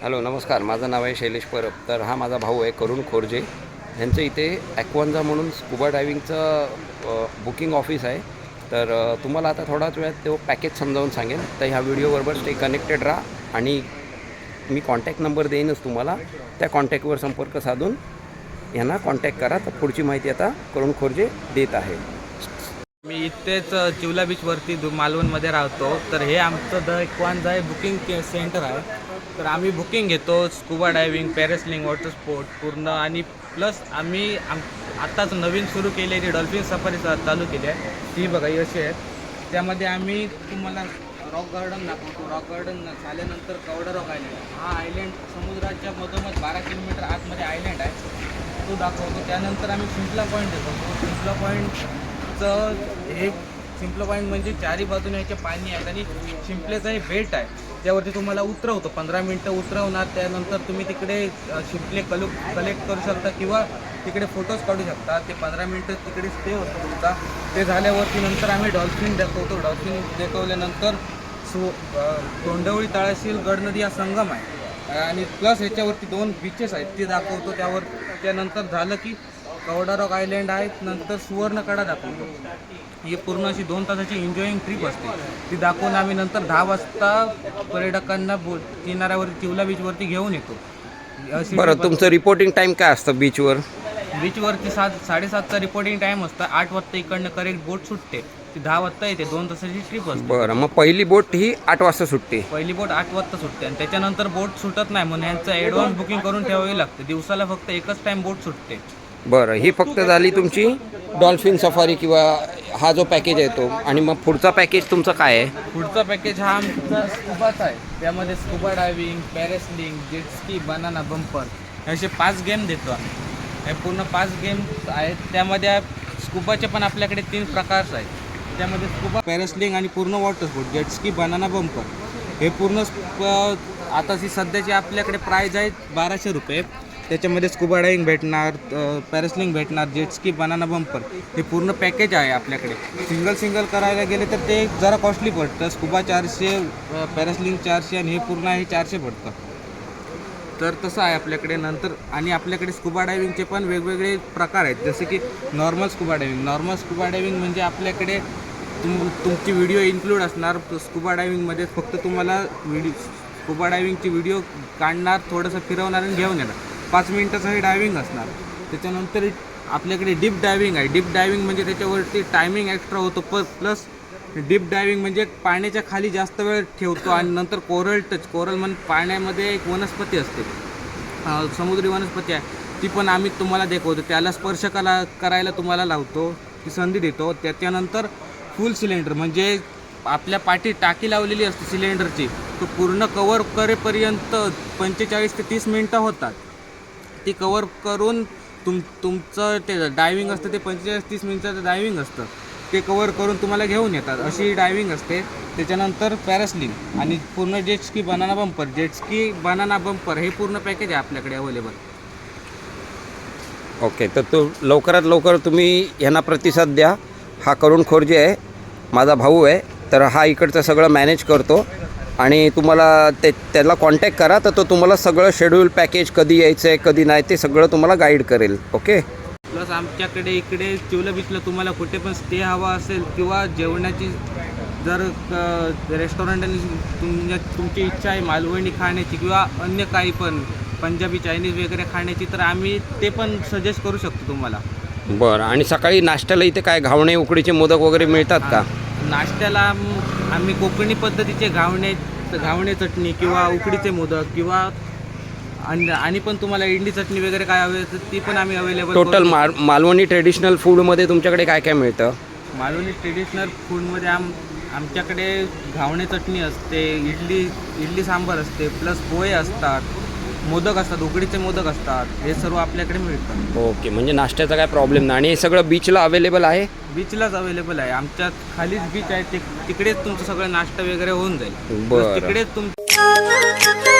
Hello नमस्कार, माझं नाव आहे शैलेश परब. तर हा माझा भाऊ आहे करुण खोरजे. ह्यांचं इथे ॲक्वांजा म्हणून स्कुबा डायव्हिंगचं बुकिंग ऑफिस आहे. तर तुम्हाला आता थोड्याच वेळात तो पॅकेज समजावून सांगेल. तर ह्या व्हिडिओबरोबर स्टे कनेक्टेड राहा आणि मी कॉन्टॅक्ट नंबर देईनच तुम्हाला. त्या कॉन्टॅक्टवर संपर्क साधून यांना कॉन्टॅक्ट करा. तर पुढची माहिती आता करुण खोरजे देत आहे. मी इथेच चिवला बीचवरती मालवणमध्ये राहतो. तर हे आमचं द ॲक्वांजा आहे बुकिंग सेंटर आहे. तर आम्ही बुकिंग घेतो scuba diving, parasailing, water sport पूर्ण आणि प्लस आम्ही आत्ताच नवीन सुरू केलेली डॉल्फिन सफारी चालू केली आहे. ती बघा अशी आहे. त्यामध्ये आम्ही तुम्हाला रॉक गार्डन दाखवतो. रॉक गार्डन झाल्यानंतर कवडा रॉक आयलंड, हा आयलँड समुद्राच्या मधोमध 12 किलोमीटर आतमध्ये आयलँड आहे, तो दाखवतो. त्यानंतर आम्ही शिंपला पॉईंट देतो. शिंपला पॉईंटचं हे शिंपला पॉईंट म्हणजे चारी बाजूने याचे पाणी आहेत आणि शिंपलेचं हे बेट आहे, त्यावरती तुम्हाला उतरवतो. 15 मिनटं उतरवणार. त्यानंतर तुम्ही तिकडे शिंपले कलेक्ट करू शकता किंवा तिकडे फोटोज काढू शकता. ते 15 मिनटं तिकडे स्टे होतो तुमचा. ते झाल्यावरती नंतर आम्ही डॉल्फिन दाखवतो. डॉल्फिन दाखवल्यानंतर तोंडवळी, तळाशील, गडनदी हा संगम आहे आणि प्लस ह्याच्यावरती 2 बीचेस आहेत ते दाखवतो. त्यानंतर झालं की कवडा रॉक आयलँड आहे, नंतर सुवर्णकडा दाखवतो. ही पूर्ण अशी 2 तासाची एन्जॉईंग ट्रिप असते. ती दाखवून आम्ही नंतर 10 वाजता पर्यटकांना किनाऱ्यावरती चिवला बीचवरती घेऊन येतो. बरं, तुमचं रिपोर्टिंग टाईम काय असतं बीचवर? बीचवरती 7:30चा रिपोर्टिंग टाईम असतं. 8 वाजता इकडनं करेक्ट बोट सुटते. ती 10 वाजता येते. 2 तासाची ट्रिप असते. बरं, मग पहिली बोट ही 8 वाजता सुटते? पहिली बोट 8 वाजता सुटते आणि त्याच्यानंतर बोट सुटत नाही म्हणून यांचं ॲडव्हान्स बुकिंग करून ठेवावी लागते. दिवसाला फक्त एकच टाईम बोट सुटते. बरं, ही फक्त झाली तुमची डॉल्फिन सफारी किंवा हा जो पॅकेज आहे तो. आणि मग पुढचा पॅकेज तुमचा काय आहे? पुढचा पॅकेज हा आमचा स्कुबाचा आहे. त्यामध्ये scuba diving, parasailing, jet ski, banana bumper असे 5 गेम देतो आम्ही. हे पूर्ण 5 गेम्स आहेत. त्यामध्ये स्कुबाचे पण आपल्याकडे 3 प्रकार आहेत. त्यामध्ये स्कुबा, पॅरासेलिंग आणि पूर्ण water sport, jet ski, banana bumper हे पूर्ण आता सध्याची आपल्याकडे प्राईज आहे 1200 रुपये. त्याच्यामध्ये स्कुबा डायव्हिंग भेटणार, पॅरासेलिंग भेटणार, जेटस्की, बनाना बंपर हे पूर्ण पॅकेज आहे आपल्याकडे. सिंगल करायला गेले तर ते जरा कॉस्टली पडतं. स्कुबा 400, पॅरासेलिंग 400 आणि हे पूर्ण आहे 400 पडतं. तर तसं आहे आपल्याकडे. नंतर आणि आपल्याकडे स्कुबा डायव्हिंगचे पण वेगवेगळे प्रकार आहेत. जसे की नॉर्मल स्कुबा डायव्हिंग म्हणजे आपल्याकडे तुमची व्हिडिओ इन्क्लूड असणार. स्कुबा डायव्हिंगमध्ये फक्त तुम्हाला स्कुबा डायव्हिंगची व्हिडिओ काढणार, थोडंसं फिरवणार आणि घेऊन येणार. 5 मिनिटाचं हे डायव्हिंग असणार. त्याच्यानंतर आपल्याकडे डीप डायव्हिंग आहे. डीप डायव्हिंग म्हणजे त्याच्यावरती टायमिंग एक्स्ट्रा होतो. प्लस डीप डायव्हिंग म्हणजे पाण्याच्या खाली जास्त वेळ ठेवतो. आणि नंतर कोरल म्हणजे पाण्यामध्ये एक वनस्पती असते, समुद्री वनस्पती आहे, ती पण आम्ही तुम्हाला दाखवतो. त्याला स्पर्श करायला तुम्हाला लावतो, ती संधी देतो. त्याच्यानंतर फुल सिलेंडर म्हणजे आपल्या पाठीत टाकी लावलेली असते सिलेंडरची, तो पूर्ण कवर करेपर्यंत 45 ते 30 मिनटं होतात. ती कवर करून तुमचं ते डायव्हिंग असतं, ते 45-30 मिनिटाचं डायव्हिंग असतं, ते कवर करून तुम्हाला घेऊन येतात. अशी डायव्हिंग असते. त्याच्यानंतर पॅरासेलिंग आणि पूर्ण जेटस्की, बनाना बंपर हे पूर्ण पॅकेज आहे आपल्याकडे अवेलेबल. ओके, तर तो लवकरात लवकर तुम्ही यांना प्रतिसाद द्या. हा करुण खोरजे आहे, माझा भाऊ आहे. तर हा इकडचं सगळं मॅनेज करतो आणि तुम्हाला त्याला कॉन्टॅक्ट करा. तर तो तुम्हाला सगळं शेड्यूल, पॅकेज, कधी यायचं आहे कधी नाही ते सगळं तुम्हाला गाईड करेल. ओके. प्लस आमच्याकडे इकडे चिवला बीचला तुम्हाला कुठे पण स्टे हवा असेल किंवा जेवणाची जर रेस्टॉरंट आणि तुमची इच्छा आहे मालवणी खाण्याची किंवा अन्य काही पण पंजाबी, चायनीज वगैरे खाण्याची, तर आम्ही ते पण सजेस्ट करू शकतो तुम्हाला. बरं, आणि सकाळी नाश्त्याला इथे काय घावणे, उकडीचे मोदक वगैरे मिळतात का? नाश्त्याला आम्ही कोकणी पद्धतीचे घावणे चटणी किंवा उकडीचे मोदक किंवा आणि पण तुम्हाला इडली चटणी वगैरे काय हवे तर ती पण आम्ही अवेलेबल. टोटल मालवणी ट्रेडिशनल फूडमध्ये तुमच्याकडे काय काय मिळतं? मालवणी ट्रेडिशनल फूडमध्ये आमच्याकडे घावणे चटणी असते, इडली सांबार असते, प्लस पोहे असतात, मोदक असतात, उकडीचे मोदक असतात, हे सर्व आपल्याकडे मिळतं. ओके, म्हणजे नाश्त्याचा काय प्रॉब्लेम नाही. आणि हे सगळं बीचला अवेलेबल आहे? बीचलाच अवेलेबल आहे. आमच्यात खालीच बीच आहे, तिकडेच तुमचं सगळं नाश्ता वगैरे होऊन जाईल. बरं, तिकडेच तुमचं